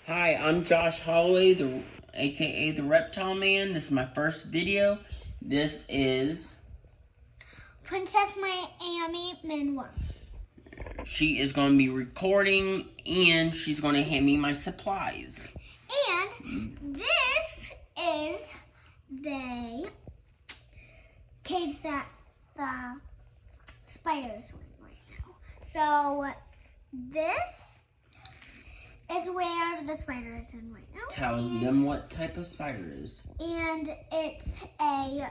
Hi, I'm Josh Holloway, aka the Reptile Man. This is my first video. This is Princess Miami Minwa. She is going to be recording, and she's going to hand me my supplies. And this is the cage that the spiders were in right now. So this is where the spider is in right now. Tell them what type of spider it is. And it's a...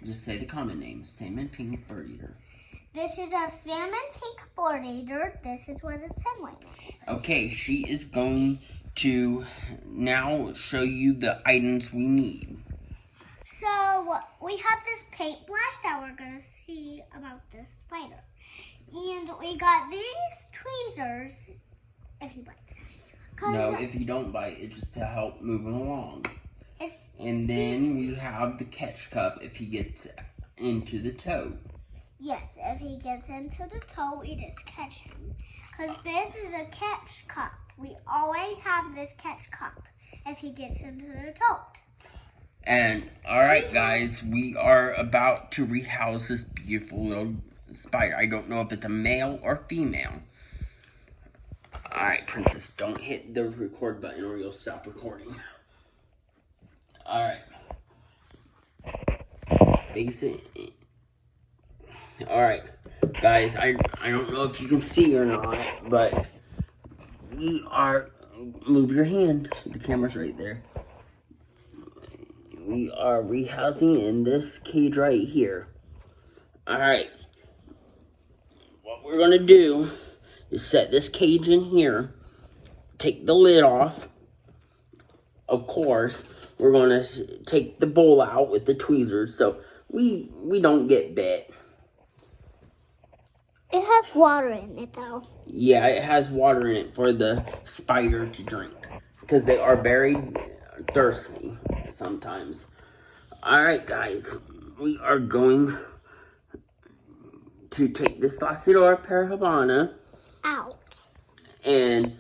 Just say the common name, salmon pink bird eater. This is a salmon pink bird eater. This is what it's in right now. Okay, she is going to now show you the items we need. So we have this paintbrush that we're going to see about this spider. And we got these tweezers if he bites. No, if you don't bite, it's just to help move him along. And then we have the catch cup if he gets into the toe. Yes, if he gets into the toe, we just catch him. Because this is a catch cup. We always have this catch cup if he gets into the toe. And, alright guys, we are about to rehouse this beautiful little spider. I don't know if it's a male or female. Alright, Princess, don't hit the record button or you'll stop recording. Alright. Face it. Alright, guys, I don't know if you can see or not, but we are... Move your hand. The camera's right there. We are rehousing in this cage right here. Alright. What we're going to do is set this cage in here. Take the lid off. Of course, we're going to take the bowl out with the tweezers so we don't get bit. It has water in it, though. Yeah, it has water in it for the spider to drink. Because they are very thirsty sometimes. Alright, guys. We are going to take this Lacidor Parahabana out. And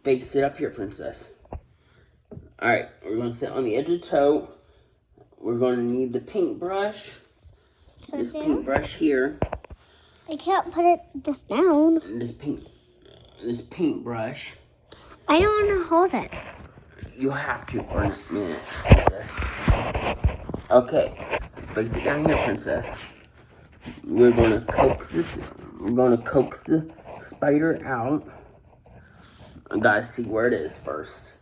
face it up here, Princess. Alright, we're going to sit on the edge of the toe. We're going to need the paintbrush. So this there? Paintbrush here. I can't put this down. And this paintbrush. I don't want to hold it. You have to for a minute, Princess. Okay, face it down here, Princess. We're going to coax this. We're going to coax the spider out. I gotta see where it is first.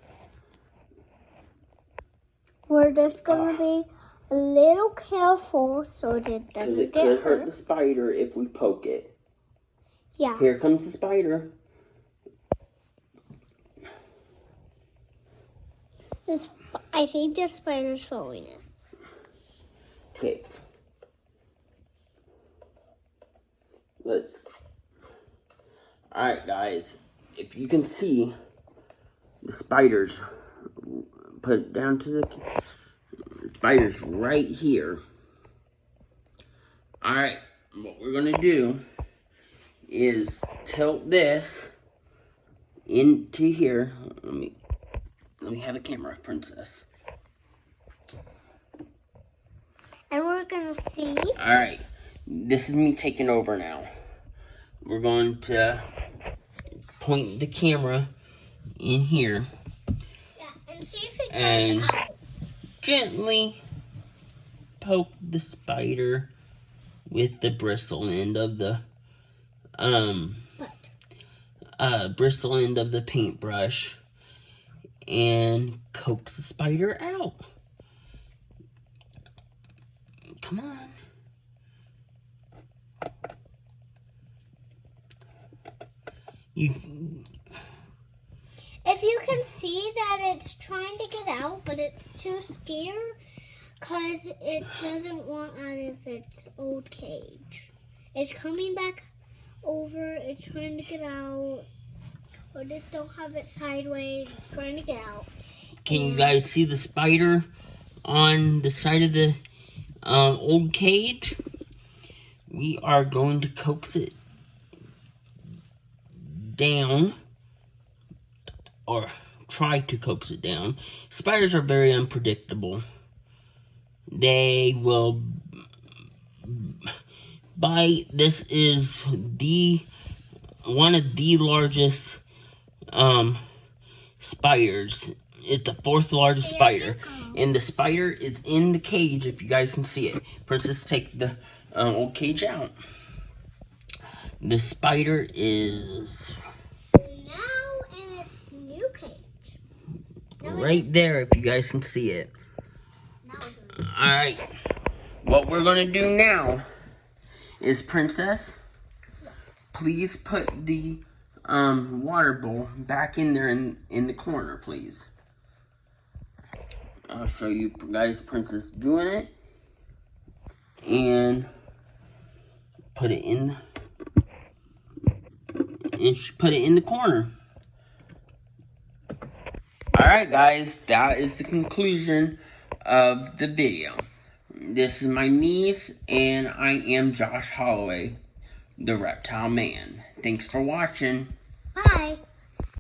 We're just gonna be a little careful so it doesn't get hurt. It could hurt the spider if we poke it. Yeah. Here comes the spider. I think the spider's following it. Okay. Alright, guys. If you can see, the spiders, put it down to the spiders right here. Alright, what we're going to do is tilt this into here. Let me have a camera, Princess. And we're going to see. Alright, this is me taking over now. We're going to point the camera in here. Yeah, and see if it goes out. Gently poke the spider with the bristle end of the bristle end of the paintbrush and coax the spider out. Come on. If you can see that it's trying to get out, but it's too scared because it doesn't want out of its old cage. It's coming back over, it's trying to get out. Or just don't have it sideways, it's trying to get out. Can you guys see the spider on the side of the old cage? We are going to coax it down or try to coax it down. Spiders are very unpredictable. They will bite. This is one of the largest spiders. It's the 4th largest spider, and the spider is in the cage. If you guys can see it, Princess, take the old cage out. The spider is now in its new cage. Right there, if you guys can see it. Alright, what we're gonna do now is, Princess, please put the water bowl back in there in the corner, please. I'll show you guys Princess doing it. And put it in, and she put it in the corner. Alright guys, that is the conclusion of the video. This is my niece, and I am Josh Holloway, the Reptile Man. Thanks for watching. Bye.